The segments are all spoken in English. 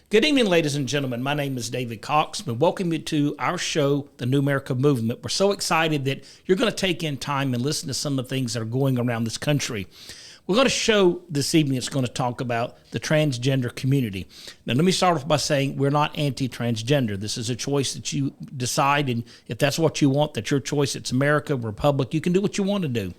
Good evening, ladies and gentlemen. My name is David Cox, and welcome you to our show, The New America Movement. We're so excited that you're going to take in time and listen to some of the things that are going around this country. We're going to show this evening, it's going to talk about the transgender community. Now, let me start off by saying we're not anti-transgender. This is a choice that you decide, and if that's what you want, that's your choice. It's America, Republic. You can do what you want to do.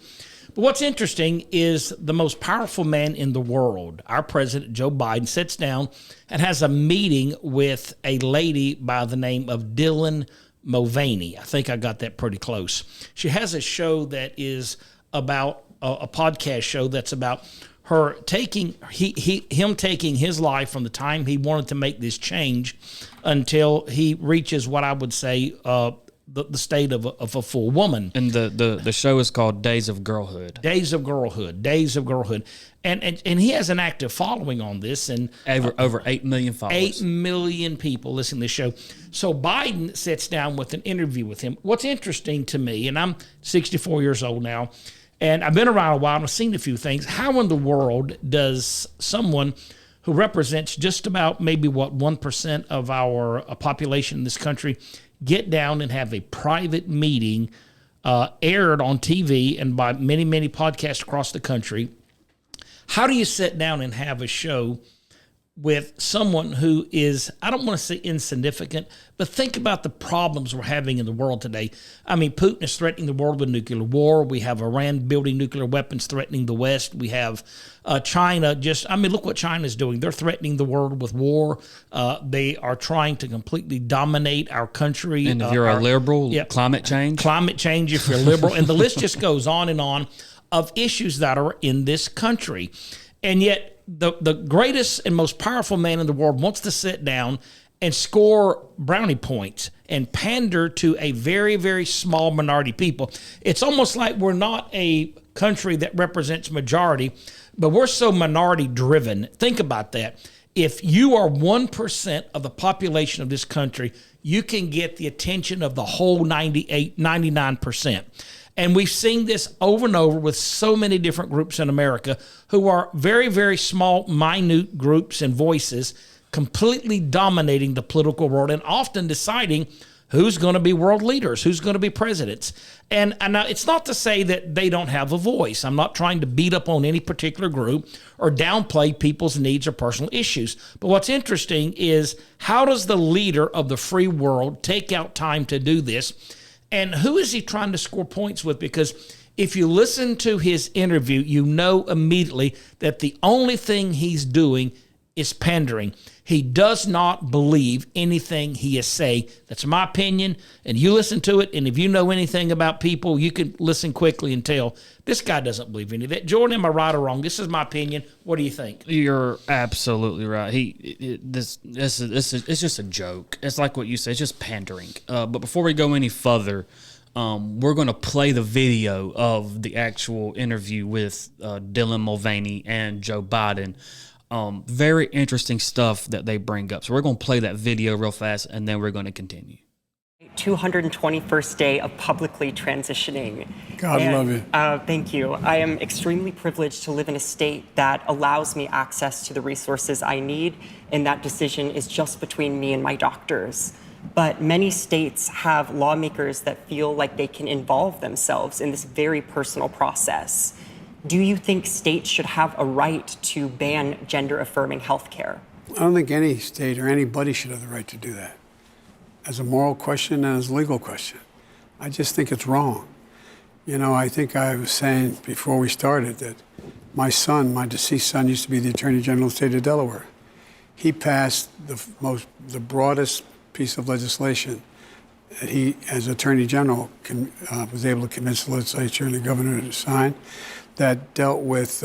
But what's interesting is the most powerful man in the world, our president, Joe Biden, sits down and has a meeting with a lady by the name of Dylan Mulvaney. I think I got that pretty close. She has a show that is about a podcast show that's about her taking him taking his life from the time he wanted to make this change until he reaches what I would say the state of a full woman. And the show is called Days of Girlhood. Days of Girlhood. And he has an active following on this. And over 8 million followers. 8 million people listen to this show. So Biden sits down with an interview with him. What's interesting to me, and I'm 64 years old now, and I've been around a while and I've seen a few things. How in the world does someone who represents just about maybe 1% of our population in this country get down and have a private meeting aired on TV and by many, many podcasts across the country? How do you sit down and have a show with someone who is, I don't want to say insignificant, but think about the problems we're having in the world today. I mean, Putin is threatening the world with nuclear war. We have Iran building nuclear weapons threatening the West. We have China look what China's doing. They're threatening the world with war. They are trying to completely dominate our country. And if you're a liberal, climate change, if you're liberal, and the list just goes on of issues that are in this country. And yet, the greatest and most powerful man in the world wants to sit down and score brownie points and pander to a very, very small minority of people. It's almost like we're not a country that represents majority, but we're so minority driven. Think about that. If you are 1% of the population of this country, you can get the attention of the whole 99%. And we've seen this over and over with so many different groups in America who are very, very small, minute groups and voices completely dominating the political world and often deciding who's going to be world leaders, who's going to be presidents. And now it's not to say that they don't have a voice. I'm not trying to beat up on any particular group or downplay people's needs or personal issues. But what's interesting is, how does the leader of the free world take out time to do this? And who is he trying to score points with? Because if you listen to his interview, you know immediately that the only thing he's doing is pandering. He does not believe anything he is saying. That's my opinion. And you listen to it, and if you know anything about people, you can listen quickly and tell this guy doesn't believe any of that. Jordan, am I right or wrong? This is my opinion. What do you think? You're absolutely right. This is it's just a joke. It's like what you say. It's just pandering. But before we go any further, we're going to play the video of the actual interview with Dylan Mulvaney and Joe Biden. Very interesting stuff that they bring up. So we're going to play that video real fast, and then we're going to continue. 221st day of publicly transitioning. God love you. Thank you. I am extremely privileged to live in a state that allows me access to the resources I need, and that decision is just between me and my doctors. But many states have lawmakers that feel like they can involve themselves in this very personal process. Do you think states should have a right to ban gender-affirming health care? I don't think any state or anybody should have the right to do that. As a moral question and as a legal question. I just think it's wrong. You know, I think I was saying before we started that my deceased son, used to be the Attorney General of the state of Delaware. He passed the broadest piece of legislation that he, as Attorney General, was able to convince the legislature and the governor to sign, that dealt with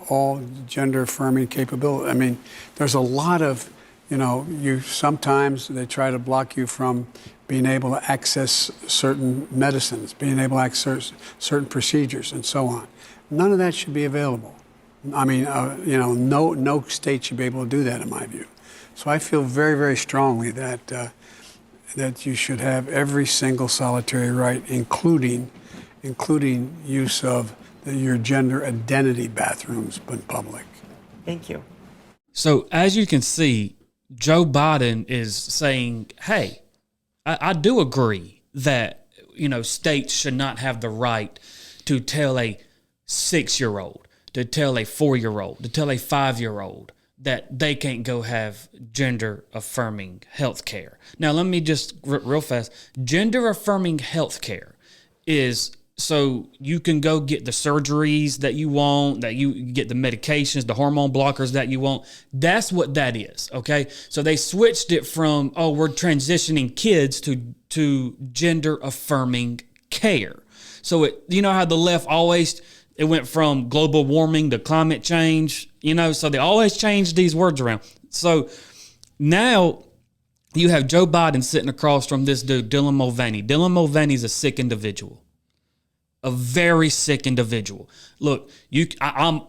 all gender-affirming capability. I mean, there's a lot of, sometimes they try to block you from being able to access certain medicines, being able to access certain procedures, and so on. None of that should be available. I mean, no state should be able to do that, in my view. So I feel very, very strongly that you should have every single solitary right, including use of your gender identity bathrooms in public. Thank you. So as you can see, Joe Biden is saying, hey, I do agree that, states should not have the right to tell a 6-year-old, to tell a 4-year-old, to tell a 5-year-old that they can't go have gender affirming health care. Now, let me just real fast. Gender affirming health care is so you can go get the surgeries that you want, that you get the medications, the hormone blockers that you want. That's what that is, okay? So they switched it from, we're transitioning kids to gender affirming care. So how the left always, it went from global warming to climate change, so they always change these words around. So now you have Joe Biden sitting across from this dude, Dylan Mulvaney. Dylan Mulvaney's a sick individual, a very sick individual. Look, I'm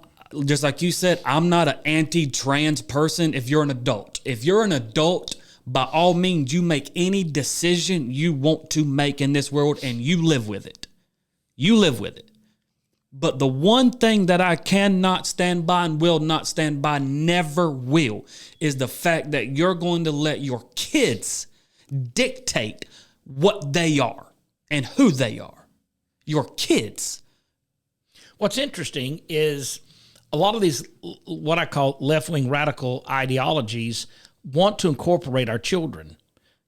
just like you said, I'm not an anti-trans person if you're an adult. If you're an adult, by all means, you make any decision you want to make in this world and you live with it. You live with it. But the one thing that I cannot stand by and will not stand by, never will, is the fact that you're going to let your kids dictate what they are and who they are. Your kids. What's interesting is a lot of these, what I call left-wing radical ideologies, want to incorporate our children.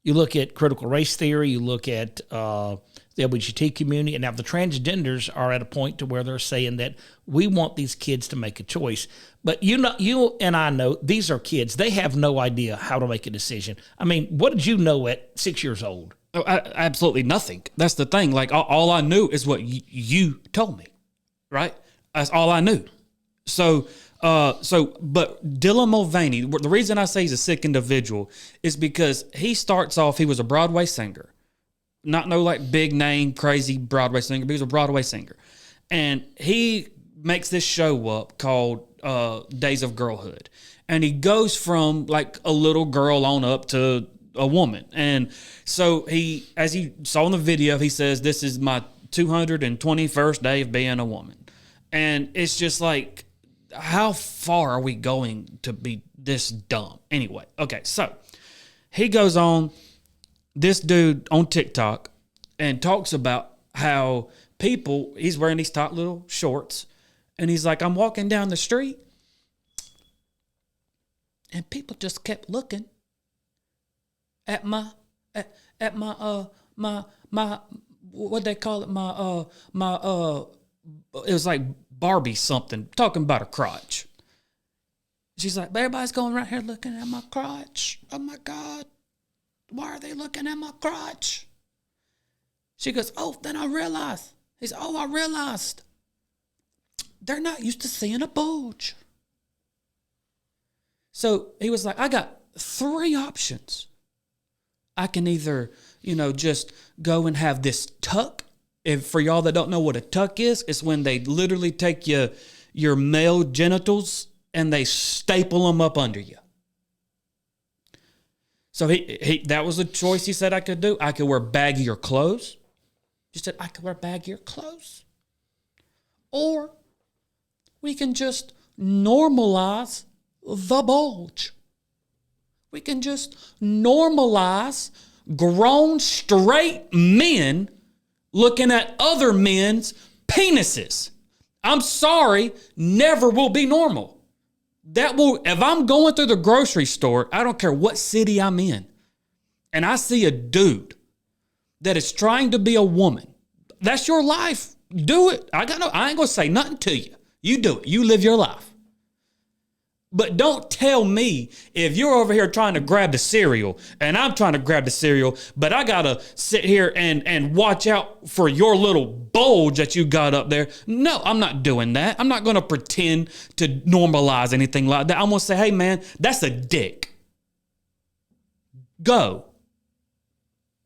You look at critical race theory, you look at the LGBT community, and now the transgenders are at a point to where they're saying that we want these kids to make a choice. But you and I know these are kids. They have no idea how to make a decision. I mean, what did you know at 6 years old? Oh, absolutely nothing. That's the thing. Like all I knew is what you told me, right? That's all I knew. But Dylan Mulvaney, the reason I say he's a sick individual is because he starts off, he was a Broadway singer. Not no like big name, crazy Broadway singer, but he was a Broadway singer. And he makes this show up called Days of Girlhood. And he goes from like a little girl on up to a woman. And so he, as you saw in the video, he says, this is my 221st day of being a woman. And it's just like, how far are we going to be this dumb? Anyway, okay, so he goes on, this dude on TikTok, and talks about how people, he's wearing these tight little shorts, and he's like, I'm walking down the street, and people just kept looking at my what they call it, it was like Barbie something, talking about a crotch. She's like, everybody's going right here looking at my crotch. Oh my God. Why are they looking at my crotch? She goes, then I realized. He said, I realized. They're not used to seeing a bulge. So he was like, I got 3 options. I can either, just go and have this tuck. If for y'all that don't know what a tuck is, it's when they literally take your male genitals and they staple them up under you. So he that was a choice he said I could do. I could wear baggier clothes. He said I could wear baggier clothes. Or we can just normalize the bulge. We can just normalize grown straight men looking at other men's penises. I'm sorry, never will be normal. If I'm going through the grocery store, I don't care what city I'm in, and I see a dude that is trying to be a woman, that's your life. Do it. I ain't gonna say nothing to you. You do it. You live your life. But don't tell me if you're over here trying to grab the cereal and I'm trying to grab the cereal, but I got to sit here and watch out for your little bulge that you got up there. No, I'm not doing that. I'm not going to pretend to normalize anything like that. I'm going to say, hey, man, that's a dick. Go.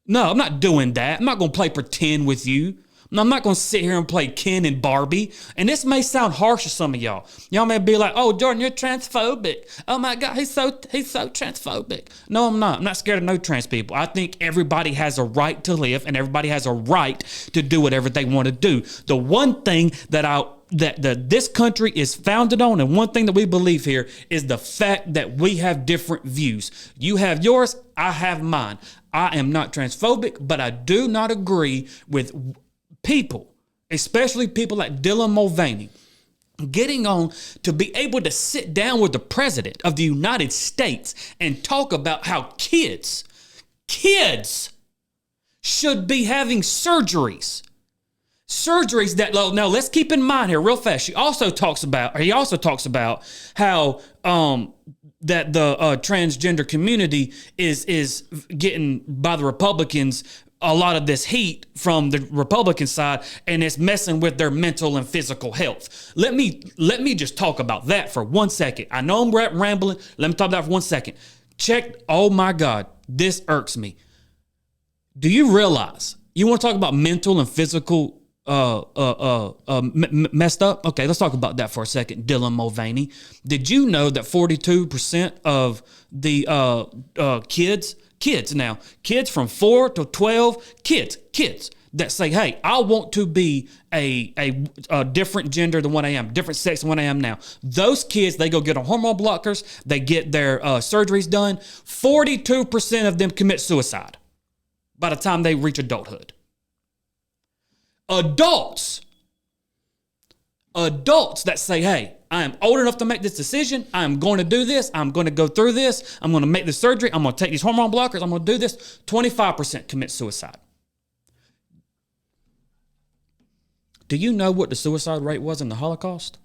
No, I'm not doing that. I'm not going to play pretend with you. No, I'm not going to sit here and play Ken and Barbie. And this may sound harsh to some of y'all. Y'all may be like, oh, Jordan, you're transphobic. Oh, my God, he's so transphobic. No, I'm not. I'm not scared of no trans people. I think everybody has a right to live and everybody has a right to do whatever they want to do. The one thing that I this country is founded on, and one thing that we believe here is the fact that we have different views. You have yours, I have mine. I am not transphobic, but I do not agree with people, especially people like Dylan Mulvaney, getting on to be able to sit down with the president of the United States and talk about how kids should be having surgeries that, now let's keep in mind here real fast. He also talks about how that the transgender community is getting, by the Republicans, a lot of this heat from the Republican side, and it's messing with their mental and physical health. Let me just talk about that for 1 second. I know I'm rambling. Let me talk about that for 1 second. Check. Oh my God, this irks me. Do you realize you want to talk about mental and physical messed up? Okay, let's talk about that for a second. Dylan Mulvaney, did you know that 42% of the kids from 4 to 12, kids that say, hey, I want to be a different gender than what I am, different sex than what I am now. Those kids, they go get on hormone blockers, they get their surgeries done. 42% of them commit suicide by the time they reach adulthood. Adults that say, hey, I am old enough to make this decision. I'm going to do this. I'm going to go through this. I'm going to make this surgery. I'm going to take these hormone blockers. I'm going to do this. 25% commit suicide. Do you know what the suicide rate was in the Holocaust?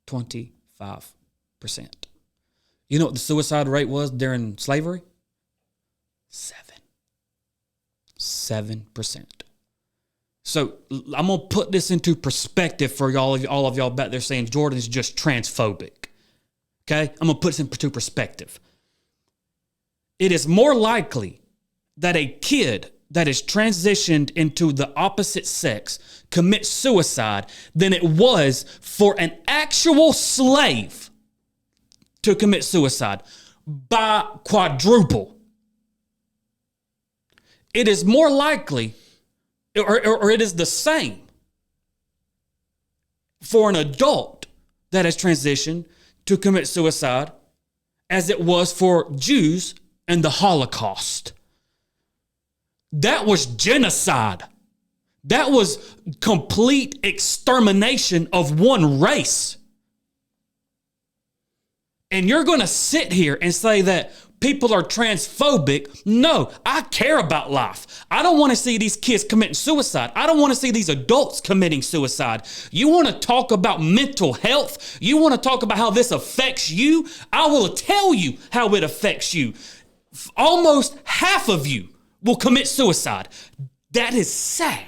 25%. You know what the suicide rate was during slavery? 7%. So I'm going to put this into perspective for all of y'all back there saying Jordan is just transphobic. Okay? I'm going to put this into perspective. It is more likely that a kid that is transitioned into the opposite sex commits suicide than it was for an actual slave to commit suicide, by quadruple. It is more likely, or it is the same for an adult that has transitioned to commit suicide as it was for Jews in the Holocaust. That was genocide. That was complete extermination of one race. And you're going to sit here and say that people are transphobic. No, I care about life. I don't want to see these kids committing suicide. I don't want to see these adults committing suicide. You want to talk about mental health? You want to talk about how this affects you? I will tell you how it affects you. Almost half of you will commit suicide. That is sad.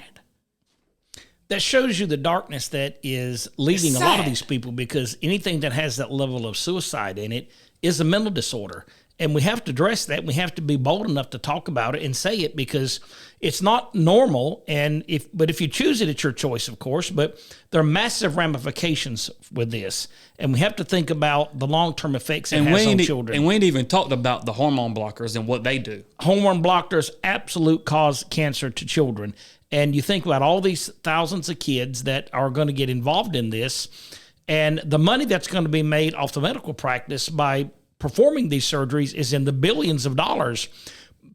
That shows you the darkness that is leading a lot of these people, because anything that has that level of suicide in it is a mental disorder. And we have to address that. We have to be bold enough to talk about it and say it, because it's not normal. But if you choose it, it's your choice, of course. But there are massive ramifications with this, and we have to think about the long-term effects it has on children. And we ain't even talked about the hormone blockers and what they do. Hormone blockers absolute cause cancer to children. And you think about all these thousands of kids that are going to get involved in this, and the money that's going to be made off the medical practice by performing these surgeries is in the billions of dollars.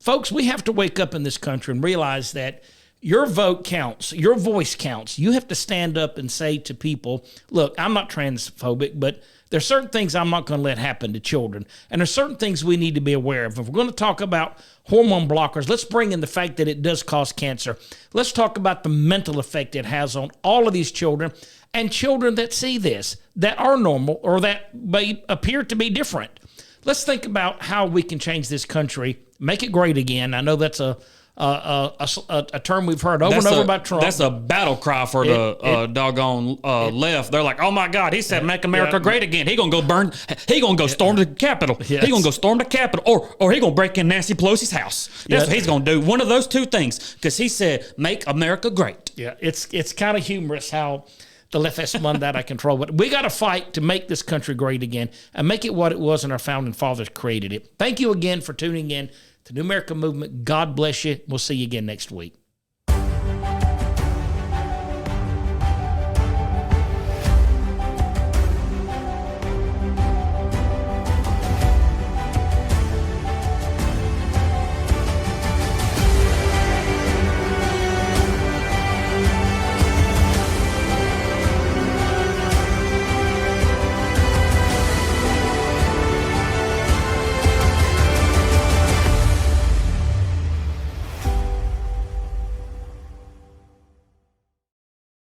Folks, we have to wake up in this country and realize that your vote counts, your voice counts. You have to stand up and say to people, look, I'm not transphobic, but there's certain things I'm not going to let happen to children. And there's certain things we need to be aware of. If we're going to talk about hormone blockers, let's bring in the fact that it does cause cancer. Let's talk about the mental effect it has on all of these children, and children that see this, that are normal or that may appear to be different. Let's think about how we can change this country, make it great again. I know that's a term we've heard over and over about Trump. That's a battle cry for the doggone left. They're like, oh my God, he said make America great again. He gonna go storm the Capitol. Yes. He gonna go storm the Capitol, or he gonna break in Nancy Pelosi's house. That's what he's gonna do. One of those two things, because he said make America great. Yeah, it's kind of humorous how the left has spun that out of control. But we got to fight to make this country great again and make it what it was when our founding fathers created it. Thank you again for tuning in to New American Movement. God bless you. We'll see you again next week.